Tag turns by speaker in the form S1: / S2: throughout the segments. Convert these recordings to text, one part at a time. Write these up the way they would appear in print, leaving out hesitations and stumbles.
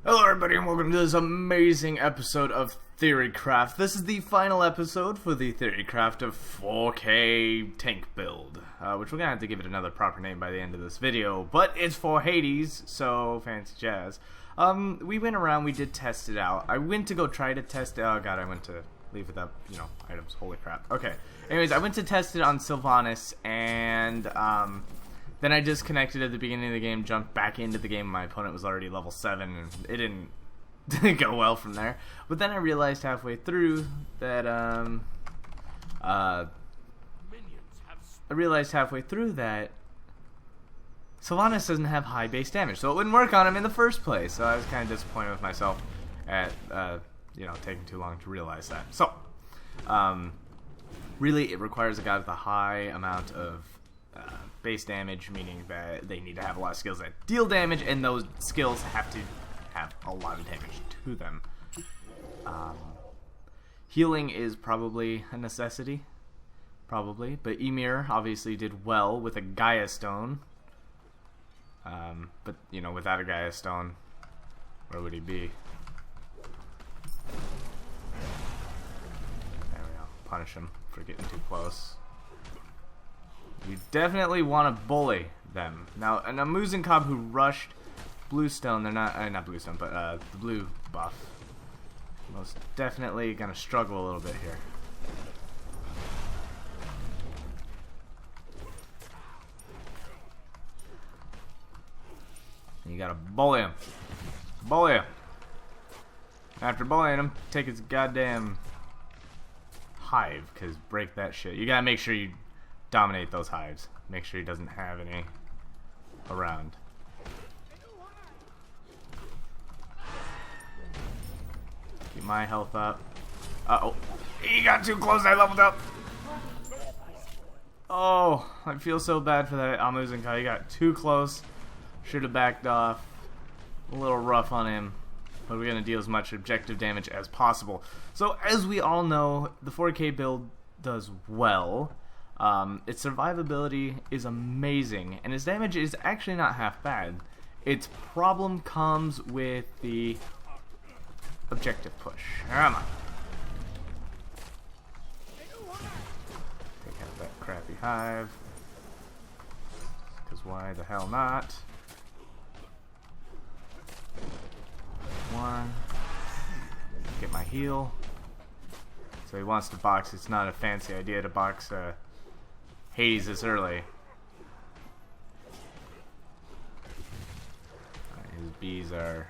S1: Hello everybody and welcome to this amazing episode of TydeTyme. This is the final episode for the TydeTyme of 4K tank build, which we're gonna have to give it another proper name by the end of this video, but it's for Hades, so fancy jazz. We went around, we did test it out. I went to go try to test it. Oh god, I went to leave without, items. Holy crap. Okay. Anyways, I went to test it on Sylvanas, and then I disconnected at the beginning of the game, jumped back into the game. My opponent was already level 7, and it didn't go well from there. But then I realized halfway through that Sylvanas doesn't have high base damage, so it wouldn't work on him in the first place. So I was kind of disappointed with myself at taking too long to realize that. So really, it requires a guy with a high amount of base damage, meaning that they need to have a lot of skills that deal damage, and those skills have to have a lot of damage to them. Healing is probably a necessity, but Ymir obviously did well with a Gaia Stone. But without a Gaia Stone, where would he be? There we go. Punish him for getting too close. You definitely want to bully them. Now, a Muzen who rushed Bluestone, they're not Bluestone, but the blue buff, most definitely gonna struggle a little bit here. You gotta bully him. Bully him. After bullying him, take his goddamn hive, cause break that shit. You gotta make sure you dominate those hives. Make sure he doesn't have any around. Keep my health up. Uh-oh. He got too close, I leveled up. Oh, I feel so bad for that Muzen. He got too close. Should have backed off. A little rough on him. But we're going to deal as much objective damage as possible. So, as we all know, the 4K build does well. Its survivability is amazing, and its damage is actually not half bad. Its problem comes with the objective push. Come on. Take out that crappy hive. Because why the hell not? One. Get my heal. So he wants to box. It's not a fancy idea to box Hades this early. His bees are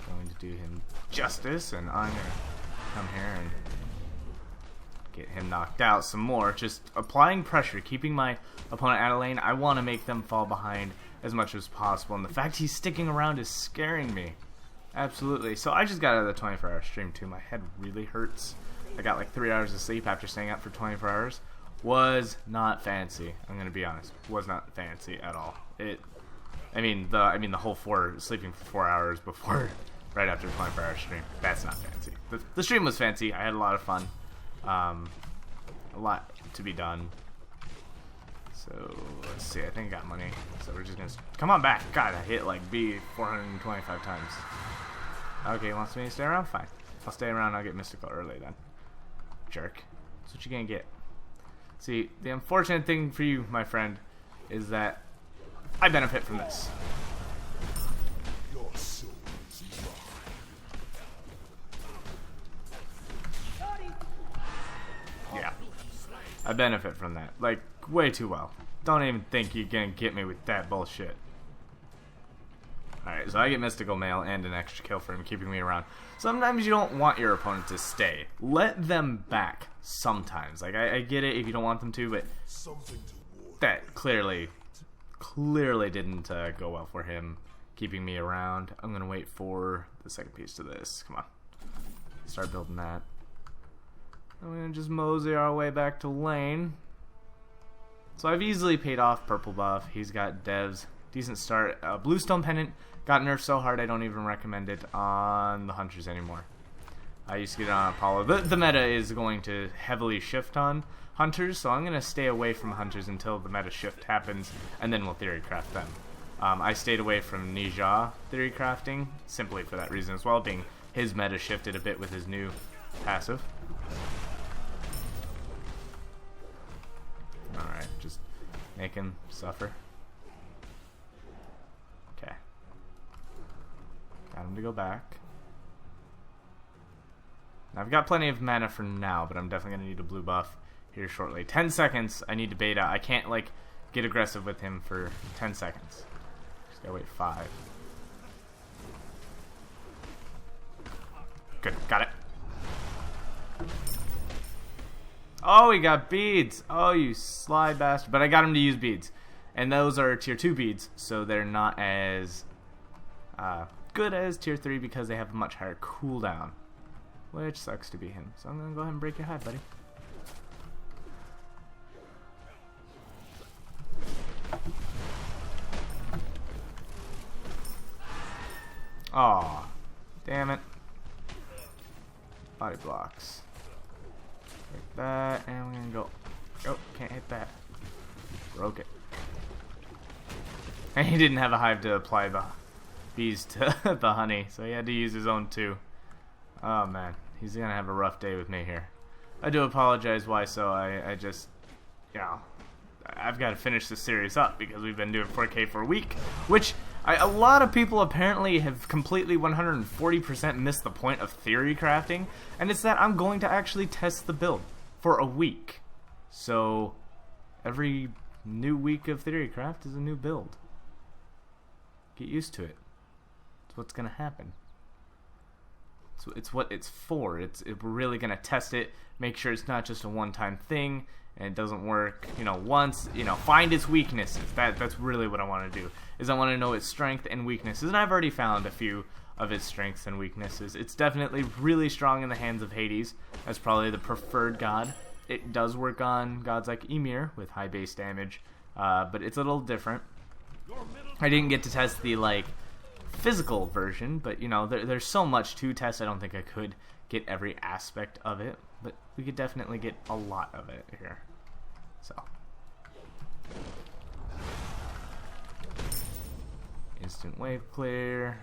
S1: going to do him justice, and I'm going to come here and get him knocked out some more. Just applying pressure, keeping my opponent out of lane. I want to make them fall behind as much as possible, and the fact he's sticking around is scaring me. Absolutely. So I just got out of the 24-hour stream too. My head really hurts. I got like 3 hours of sleep after staying up for 24 hours. Was not fancy. I'm gonna be honest. Was not fancy at all. The whole sleeping for 4 hours before, right after the 24-hour stream. That's not fancy. The stream was fancy. I had a lot of fun. A lot to be done. So let's see. I think I got money. So we're just gonna come on back. God, I hit like B 425 times. Okay, he wants me to stay around. Fine. I'll stay around. I'll get mystical early then. Jerk. That's what you're gonna get. See, the unfortunate thing for you, my friend, is that I benefit from this. Yeah. I benefit from that. Like, way too well. Don't even think you're gonna get me with that bullshit. Alright, so I get Mystical Mail and an extra kill for him keeping me around. Sometimes you don't want your opponent to stay. Let them back sometimes. Like, I get it if you don't want them to, but that clearly didn't go well for him keeping me around. I'm going to wait for the second piece to this. Come on. Start building that. I'm going to just mosey our way back to lane. So I've easily paid off purple buff. He's got devs. Decent start. Bluestone Pendant got nerfed so hard I don't even recommend it on the Hunters anymore. I used to get it on Apollo. The meta is going to heavily shift on Hunters, so I'm going to stay away from Hunters until the meta shift happens, and then we'll TydeTyme them. I stayed away from Nija theory crafting simply for that reason as well, being his meta shifted a bit with his new passive. Alright, just make him suffer. Okay. Got him to go back. Now, I've got plenty of mana for now, but I'm definitely going to need a blue buff here shortly. 10 seconds, I need to bait out. I can't, like, get aggressive with him for 10 seconds. Just gotta wait 5. Good, got it. Oh, he got beads. Oh, you sly bastard. But I got him to use beads. And those are tier 2 beads, so they're not as good as tier 3 because they have a much higher cooldown. Which sucks to be him. So I'm going to go ahead and break your hive, buddy. Aw, damn it. Body blocks. Like that, and we're gonna go. Oh, can't hit that. Broke it. And he didn't have a hive to apply the bees to the honey, so he had to use his own too. Oh man, he's gonna have a rough day with me here. I do apologize why so. I just, you know, I've got to finish this series up because we've been doing 4K for a week, which a lot of people apparently have completely 140% missed the point of theory crafting, and it's that I'm going to actually test the build for a week. So every new week of theory craft is a new build. Get used to it. It's what's going to happen. So it's what it's for. We're really going to test it, make sure it's not just a one-time thing, and it doesn't work, you know, once, you know, find its weaknesses. That's really what I want to do, is I want to know its strength and weaknesses, and I've already found a few of its strengths and weaknesses. It's definitely really strong in the hands of Hades. That's probably the preferred god. It does work on gods like Ymir with high base damage, but it's a little different. I didn't get to test the, like, physical version, but, you know, there's so much to test, I don't think I could get every aspect of it, but we could definitely get a lot of it here. So instant wave clear.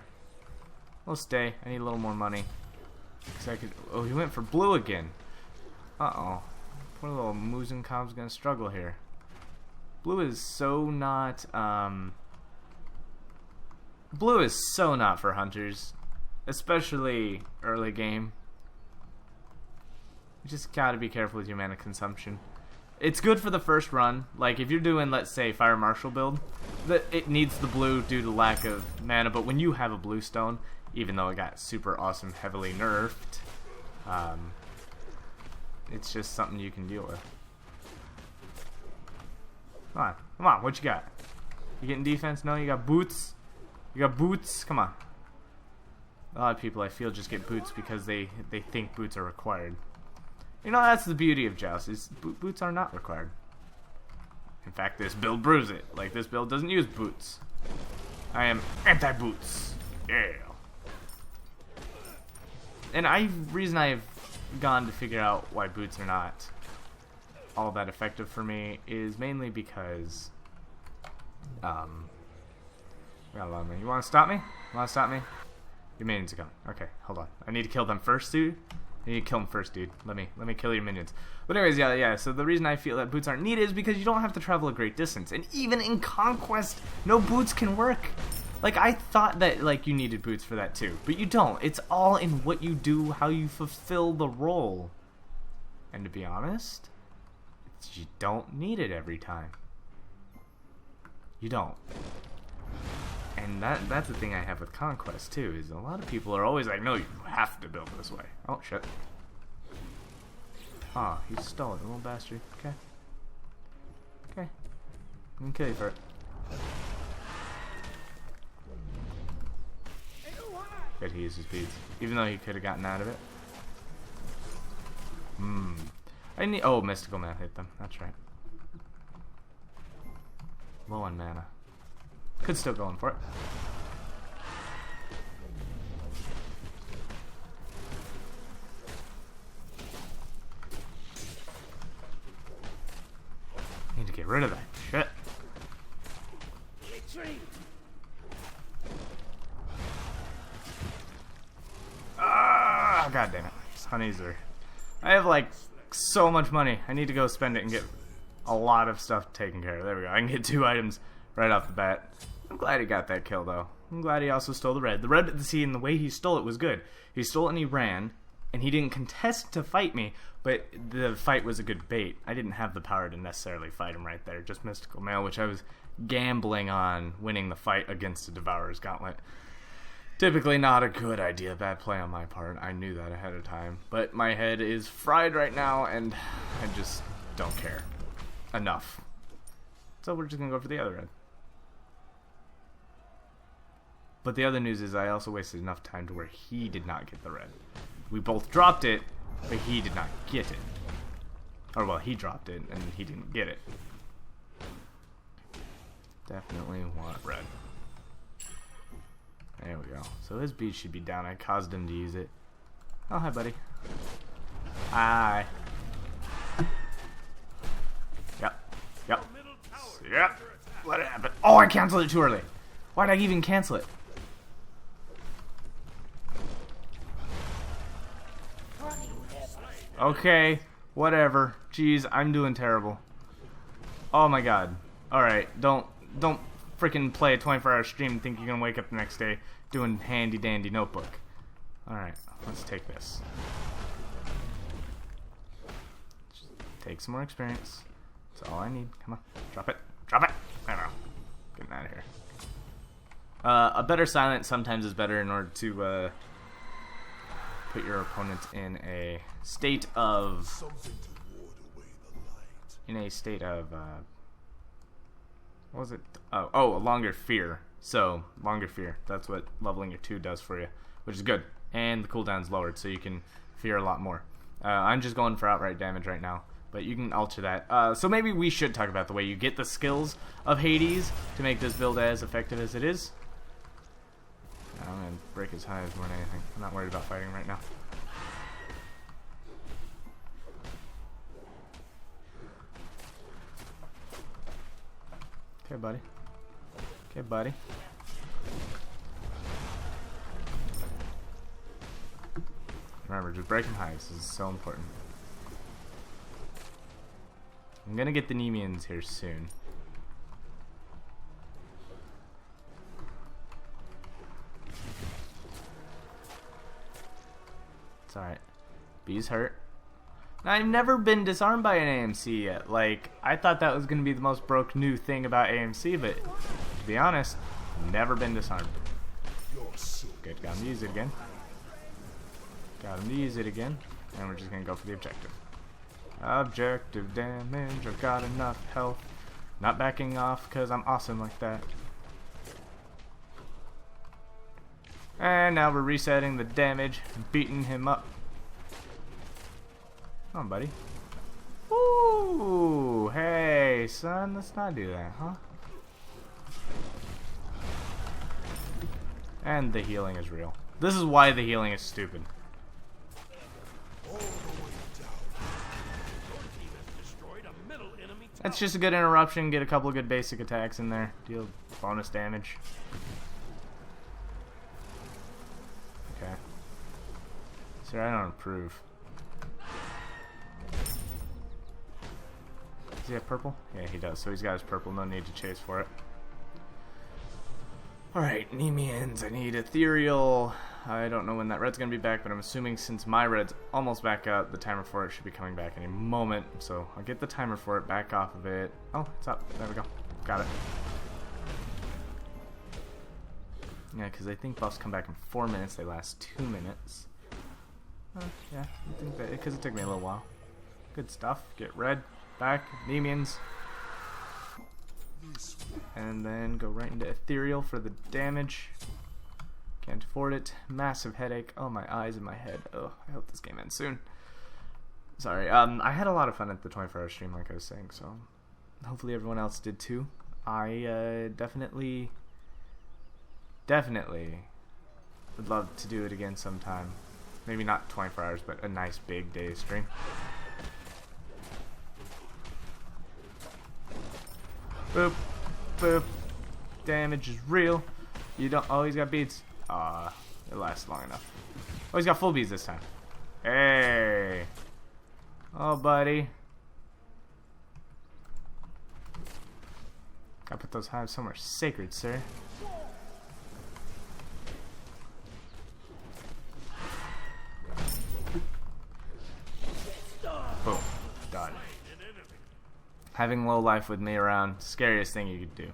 S1: We'll stay. I need a little more money. Oh, he went for blue again. Uh-oh. Poor little Muzen Cob's gonna struggle here. Blue is so not blue is so not for hunters, especially early game. You just gotta be careful with your mana consumption. It's good for the first run. Like, if you're doing, let's say, Fire Marshal build, it needs the blue due to lack of mana, but when you have a blue stone, even though it got super awesome heavily nerfed, it's just something you can deal with. Come on, what you got? You getting defense? No, you got boots? You got boots? Come on. A lot of people, I feel, just get boots because they think boots are required. You know, that's the beauty of Joust, is boots are not required. In fact, this build proves it. Like, this build doesn't use boots. I am anti-boots. Yeah. And reason I've gone to figure out why boots are not all that effective for me is mainly because, we got a lot of money. You want to stop me? You want to stop me? Your minions are coming. Okay, hold on. I need to kill them first, dude. You need to kill them first, dude. Let me kill your minions. But anyways, yeah. So the reason I feel that boots aren't needed is because you don't have to travel a great distance, and even in Conquest, no boots can work. Like, I thought that, like, you needed boots for that too, but you don't. It's all in what you do, how you fulfill the role. And to be honest, you don't need it every time. You don't. And that's the thing I have with Conquest too, is a lot of people are always like, no, you have to build this way. Oh, shit. Ah, he stole it, little bastard. Okay. Okay. I'm gonna kill you for it. Good, he used his beads. Even though he could have gotten out of it. Oh, Mystical Man hit them. That's right. Low on mana. Could still go in for it. Need to get rid of that shit. honeys are... I have like so much money. I need to go spend it and get a lot of stuff taken care of. There we go. I can get 2 items right off the bat. I'm glad he got that kill though. I'm glad he also stole the red. The red, see, and the way he stole it was good. He stole it and he ran, and he didn't contest to fight me, but the fight was a good bait. I didn't have the power to necessarily fight him right there. Just Mystical Mail, which I was gambling on winning the fight against the Devourer's Gauntlet. Typically not a good idea. Bad play on my part. I knew that ahead of time. But my head is fried right now, and I just don't care enough. So we're just going to go for the other red. But the other news is I also wasted enough time to where he did not get the red. We both dropped it, but he did not get it. Or, well, he dropped it, and he didn't get it. Definitely want red. There we go. So his beat should be down. I caused him to use it. Oh, hi, buddy. Hi. Yep. Yep. Let it happen. Oh, I canceled it too early. Why did I even cancel it? Okay. Whatever. Jeez, I'm doing terrible. Oh my god. Alright, don't freaking play a 24-hour stream and think you're gonna wake up the next day doing handy dandy notebook. Alright, let's take this. Just take some more experience. That's all I need. Come on, drop it. Drop it! I don't know. Getting out of here. A better silence sometimes is better in order to put your opponent in a state of... what was it? Oh, a longer fear. So, longer fear. That's what leveling your 2 does for you, which is good. And the cooldown's lowered, so you can fear a lot more. I'm just going for outright damage right now, but you can alter that. So maybe we should talk about the way you get the skills of Hades to make this build as effective as it is. I'm going to break his highs more than anything. I'm not worried about fighting right now. Okay, buddy. Okay, buddy. Remember, just break him highs. This is so important. I'm gonna get the Nemeans here soon. It's alright. B's hurt. Now, I've never been disarmed by an AMC yet. Like, I thought that was going to be the most broke new thing about AMC, but to be honest, never been disarmed. Good, got him to use it again. Got him to use it again. And we're just going to go for the objective. Objective damage. I've got enough health. Not backing off because I'm awesome like that. And now we're resetting the damage, beating him up. Come on, buddy. Ooh, hey, son, let's not do that, huh? And the healing is real. This is why the healing is stupid. That's just a good interruption, get a couple of good basic attacks in there, deal bonus damage. Okay. Sir, I don't approve. Does he have purple? Yeah, he does. So he's got his purple. No need to chase for it. Alright, Nemeans. I need Ethereal. I don't know when that red's going to be back, but I'm assuming since my red's almost back up, the timer for it should be coming back any moment. So I'll get the timer for it, back off of it. Oh, it's up. There we go. Got it. Yeah, because I think buffs come back in 4 minutes. They last 2 minutes. Yeah, I think that because it took me a little while. Good stuff. Get red. Back, Nemeans. And then go right into Ethereal for the damage. Can't afford it. Massive headache. Oh, my eyes and my head. Oh, I hope this game ends soon. Sorry. I had a lot of fun at the 24-hour stream, like I was saying, so hopefully everyone else did too. I definitely would love to do it again sometime. Maybe not 24 hours, but a nice big day stream. Boop, boop. Damage is real. You don't. Oh, he's got beads. It lasts long enough. Oh, he's got full beads this time. Hey. Oh, buddy. Gotta put those hives somewhere sacred, sir. Boom. Done. Having low life with me around, scariest thing you could do.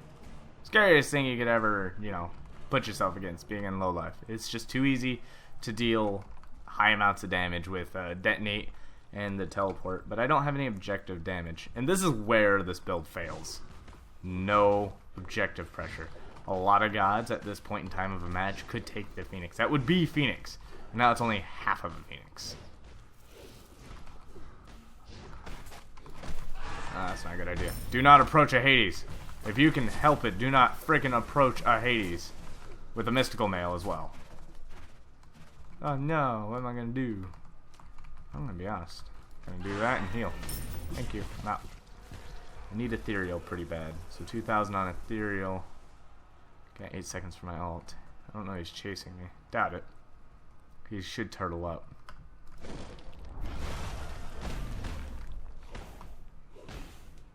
S1: Scariest thing you could ever, you know, put yourself against, being in low life. It's just too easy to deal high amounts of damage with detonate and the teleport, but I don't have any objective damage. And this is where this build fails. No objective pressure. A lot of gods at this point in time of a match could take the Phoenix. That would be Phoenix. And now it's only half of a Phoenix. That's not a good idea. Do not approach a Hades. If you can help it, do not freaking approach a Hades. With a mystical mail as well. Oh no, what am I gonna do? I'm gonna be honest. I'm gonna do that and heal. Thank you. I'm out. I need ethereal pretty bad. So 2,000 on ethereal. Got 8 seconds for my ult. I don't know, he's chasing me. Doubt it. He should turtle up.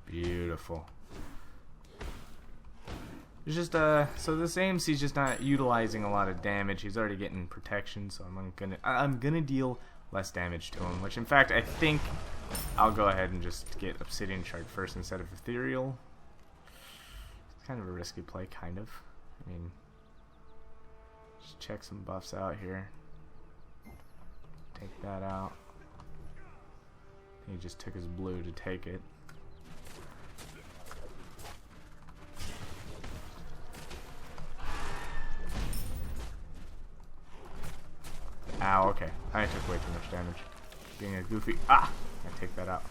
S1: Beautiful. It's just so this AMC's just not utilizing a lot of damage. He's already getting protection, so I'm gonna deal less damage to him. Which, in fact, I think I'll go ahead and just get Obsidian Shard first instead of Ethereal. It's kind of a risky play, kind of. I mean, just check some buffs out here. Take that out. He just took his blue to take it. Ow, okay. I took way too much damage. Being a goofy. Ah! I take that out.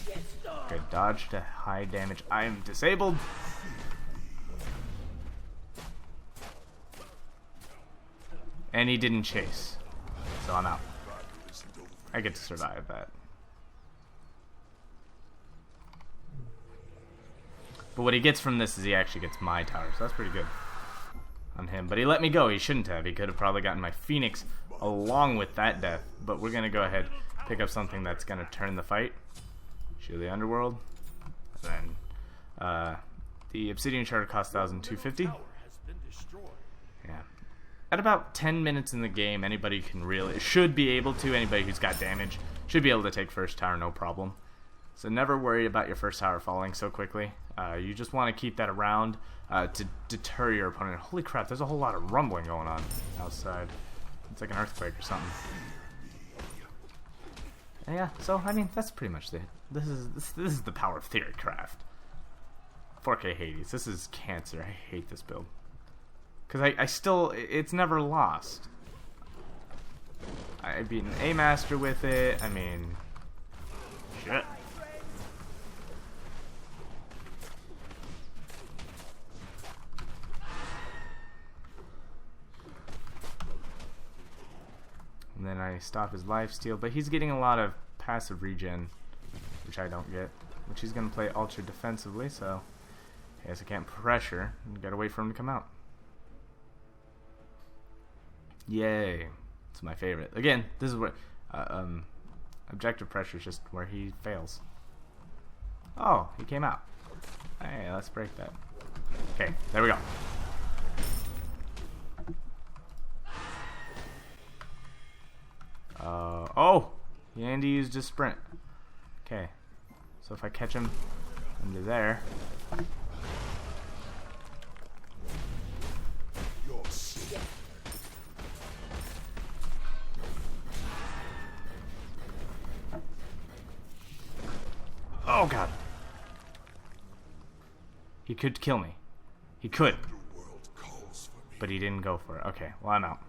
S1: Okay, dodge to high damage. I am disabled. And he didn't chase. So I'm out. I get to survive that. But what he gets from this is he actually gets my tower, so that's pretty good on him. But he let me go. He shouldn't have. He could have probably gotten my Phoenix along with that death. But we're going to go ahead pick up something that's going to turn the fight. Shield the Underworld. And then the Obsidian Shard costs 1,250. Yeah. At about 10 minutes in the game, anybody should be able to, anybody who's got damage, should be able to take first tower, no problem. So never worry about your first tower falling so quickly. You just want to keep that around to deter your opponent. Holy crap, there's a whole lot of rumbling going on outside. It's like an earthquake or something. And yeah, so I mean that's pretty much it. This is the power of Theorycraft. 4K Hades. This is cancer. I hate this build. Because I still, it's never lost. I beat an A-Master with it. I mean, shit. And then I stop his lifesteal, but he's getting a lot of passive regen, which I don't get. Which he's going to play ultra defensively, so I guess I can't pressure. Gotta wait for him to come out. Yay. It's my favorite. Again, this is where objective pressure is just where he fails. Oh, he came out. Hey, let's break that. Okay, there we go. Oh! Yandy used his sprint. Okay. So if I catch him under there. Oh god. He could kill me. He could. But he didn't go for it. Okay, well I'm out.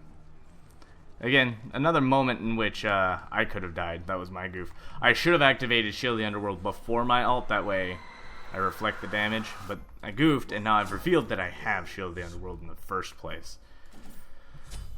S1: Again, another moment in which I could have died. That was my goof. I should have activated Shield the Underworld before my ult. That way I reflect the damage. But I goofed, and now I've revealed that I have Shield the Underworld in the first place.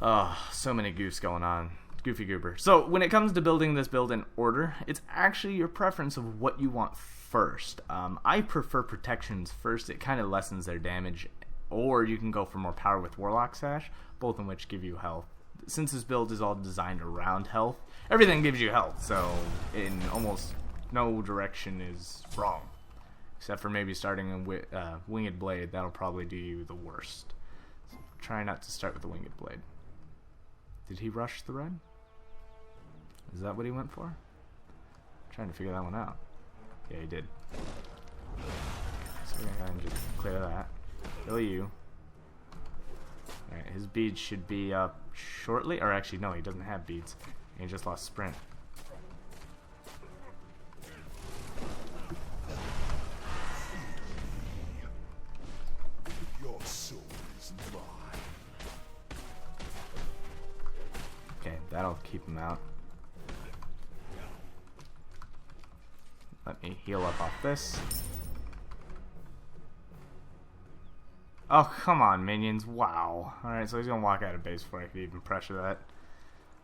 S1: Oh, so many goofs going on. Goofy goober. So when it comes to building this build in order, it's actually your preference of what you want first. I prefer protections first. It kind of lessens their damage. Or you can go for more power with Warlock Sash, both in which give you health. since this build is all designed around health, everything gives you health, so in almost no direction is wrong. Except for maybe starting with Winged Blade, that'll probably do you the worst. So try not to start with the Winged Blade. Did he rush the red? Is that what he went for? I'm trying to figure that one out. Yeah, he did. So we're gonna go and just clear that. Kill you. Alright, his beads should be up shortly. Or actually, no, he doesn't have beads. He just lost sprint.
S2: Your soul is mine.
S1: Okay, that'll keep him out. Let me heal up off this. Oh, come on, minions. Wow. Alright, so he's gonna walk out of base before I could even pressure that.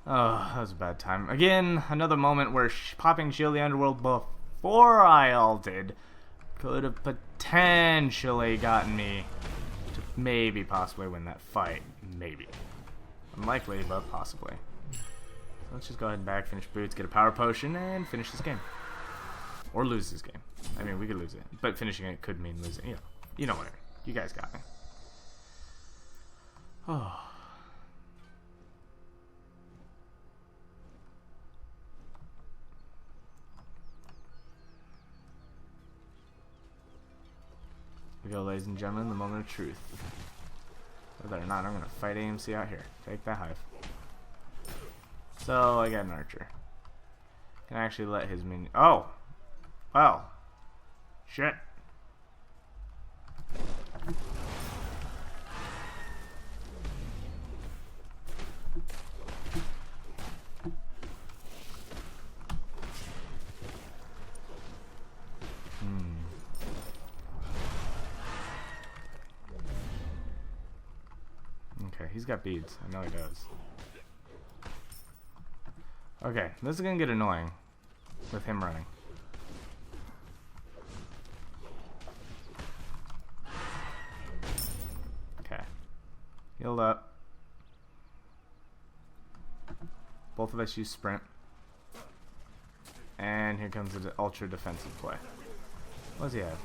S1: Oh, that was a bad time. Again, another moment where popping Shield the Underworld before I ulted could have potentially gotten me to maybe possibly win that fight. Maybe. Unlikely, but possibly. So let's just go ahead and back, finish boots, get a power potion, and finish this game. Or lose this game. I mean, we could lose it, but finishing it could mean losing. You know what? You guys got me. Oh. Here we go, ladies and gentlemen, the moment of truth. Whether or not I'm going to fight AMC out here. Take that hive. So, I got an archer. Can I actually let his minion... Oh! Well. Shit. Okay, he's got beads. I know he does. Okay, this is gonna get annoying with him running. Okay. Healed up. Both of us use sprint. And here comes the ultra defensive play. What does he have?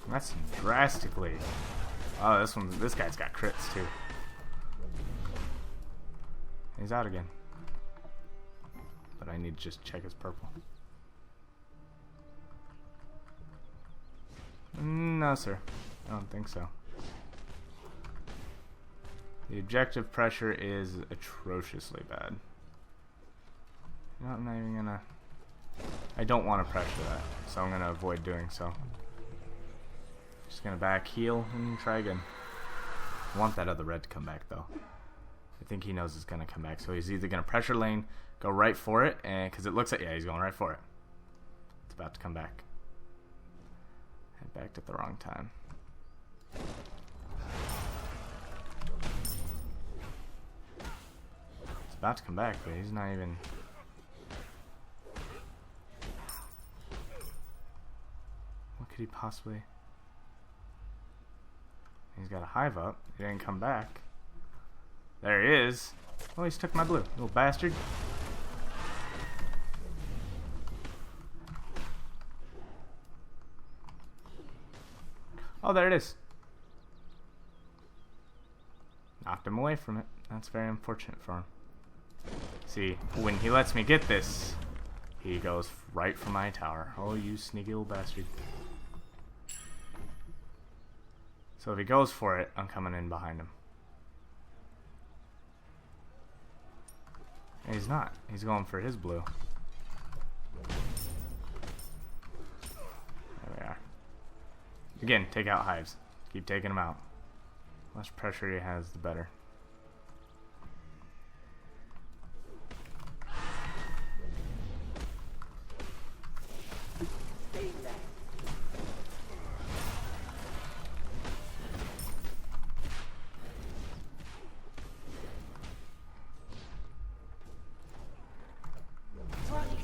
S1: That's drastically. Oh, this guy's got crits too. He's out again. But I need to just check his purple. No, sir. I don't think so. The objective pressure is atrociously bad. You know, I'm not even gonna... I don't want to pressure that, so I'm gonna avoid doing so. Just gonna back heal and try again. I want that other red to come back though. I think he knows it's gonna come back, so he's either gonna pressure lane, go right for it, and because it looks like, yeah, he's going right for it. It's about to come back. Head back at the wrong time. It's about to come back, but he's not even. What could he possibly? He's got a hive up. He didn't come back. There he is. Oh, he's took my blue. Little bastard. Oh, there it is. Knocked him away from it. That's very unfortunate for him. See, when he lets me get this, he goes right for my tower. Oh, you sneaky little bastard. So if he goes for it, I'm coming in behind him. And he's not. He's going for his blue. There we are. Again, take out hives. Keep taking them out. The less pressure he has, the better.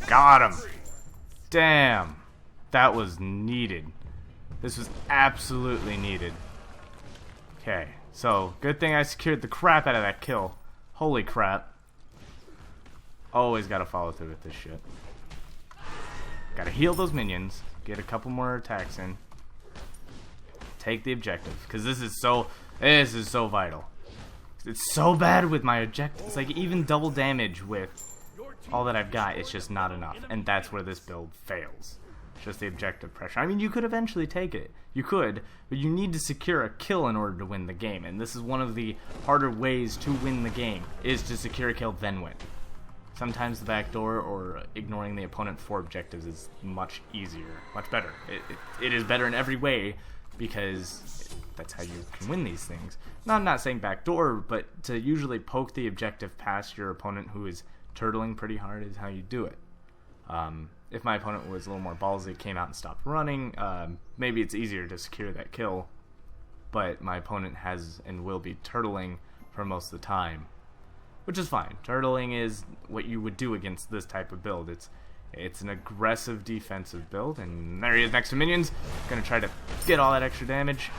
S1: Got him. Damn. That was needed. This was absolutely needed. Okay, so good thing I secured the crap out of that kill. Holy crap. Always gotta follow through with this shit. Gotta heal those minions. Get a couple more attacks in. Take the objective. Because this is so vital. It's so bad with my objective. It's like even double damage with all that I've got, it's just not enough. And that's where this build fails. Just the objective pressure. I mean, you could eventually take it. You could, but you need to secure a kill in order to win the game. And this is one of the harder ways to win the game, is to secure a kill, then win. Sometimes the back door or ignoring the opponent for objectives is much easier, much better. It is better in every way because that's how you can win these things. Now, I'm not saying back door, but to usually poke the objective past your opponent who is turtling pretty hard is how you do it. If my opponent was a little more ballsy, came out and stopped running, maybe it's easier to secure that kill, but my opponent has and will be turtling for most of the time, which is fine. Turtling is what you would do against this type of build. It's an aggressive defensive build, and there he is next to minions. Gonna try to get all that extra damage.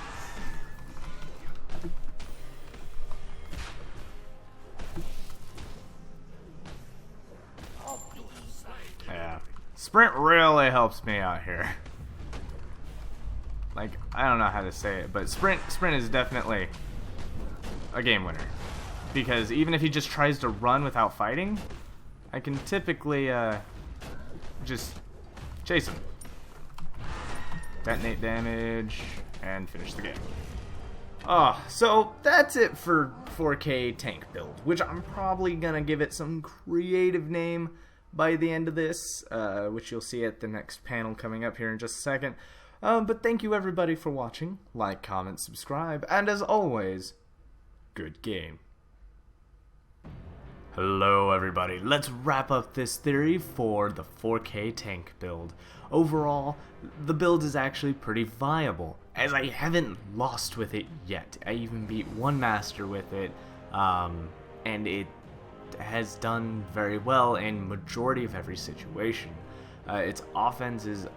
S1: Yeah. Sprint really helps me out here. Like, I don't know how to say it, but sprint is definitely a game winner. Because even if he just tries to run without fighting, I can typically just chase him. Detonate damage, and finish the game. So that's it for 4K tank build, which I'm probably gonna give it some creative name by the end of this, which you'll see at the next panel coming up here in just a second. But thank you everybody for watching. Like, comment, subscribe, and as always, good game. Hello everybody, let's wrap up this theory for the 4K tank build. Overall, the build is actually pretty viable, as I haven't lost with it yet. I even beat one master with it, and it has done very well in majority of every situation. Its offense is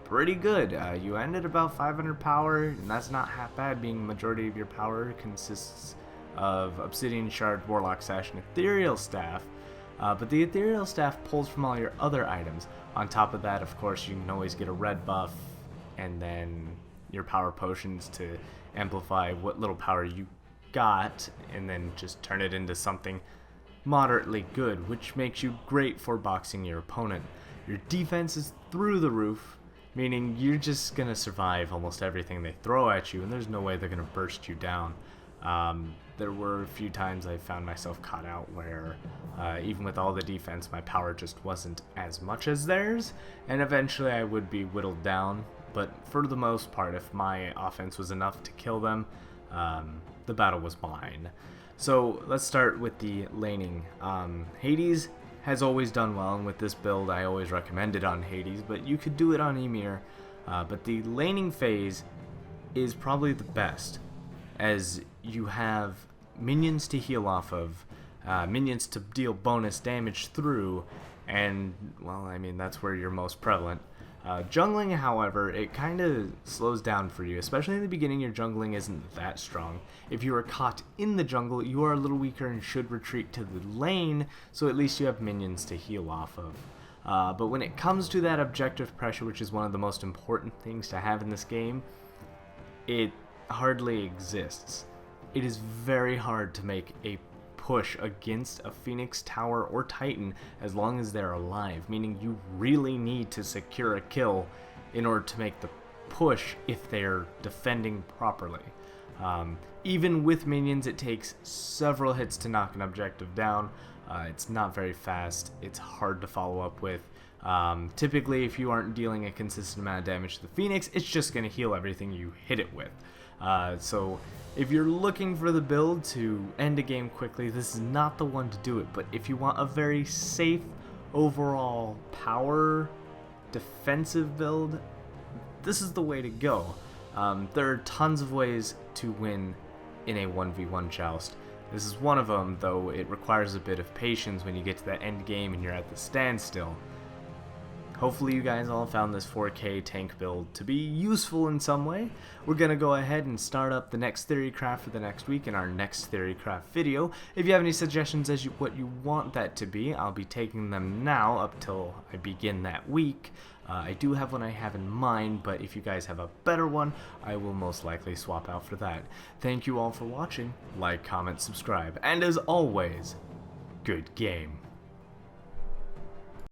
S1: pretty good. You end at about 500 power, and that's not half bad, being majority of your power consists of Obsidian Shard, Warlock Sash, and Ethereal Staff, but the Ethereal Staff pulls from all your other items. On top of that, of course, you can always get a red buff, and then your power potions to amplify what little power you got, and then just turn it into something moderately good, which makes you great for boxing your opponent. Your defense is through the roof, meaning you're just gonna survive almost everything they throw at you, and there's no way they're gonna burst you down. There were a few times I found myself caught out where even with all the defense, my power just wasn't as much as theirs, and eventually I would be whittled down. But for the most part, if my offense was enough to kill them, the battle was mine. So let's start with the laning. Hades has always done well, and with this build I always recommend it on Hades, but you could do it on Ymir. But the laning phase is probably the best, as you have minions to heal off of, minions to deal bonus damage through, and, well, I mean, that's where you're most prevalent. Jungling, however, it kind of slows down for you, especially in the beginning. Your jungling isn't that strong. If you are caught in the jungle, you are a little weaker and should retreat to the lane, so at least you have minions to heal off of. But when it comes to that objective pressure, which is one of the most important things to have in this game, it hardly exists. It is very hard to make a push against a Phoenix, Tower, or Titan as long as they're alive, meaning you really need to secure a kill in order to make the push if they're defending properly. Even with minions, it takes several hits to knock an objective down. It's not very fast. It's hard to follow up with. Typically, if you aren't dealing a consistent amount of damage to the Phoenix, it's just going to heal everything you hit it with. So if you're looking for the build to end a game quickly, this is not the one to do it. But if you want a very safe overall power defensive build, this is the way to go. There are tons of ways to win in a 1v1 joust. This is one of them, though it requires a bit of patience when you get to that end game and you're at the standstill. hopefully you guys all found this 4K tank build to be useful in some way. We're going to go ahead and start up the next theorycraft for the next week in our next theorycraft video. If you have any suggestions as what you want that to be, I'll be taking them now up till I begin that week. I do have one I have in mind, but if you guys have a better one, I will most likely swap out for that. Thank you all for watching. Like, comment, subscribe, and as always, good game.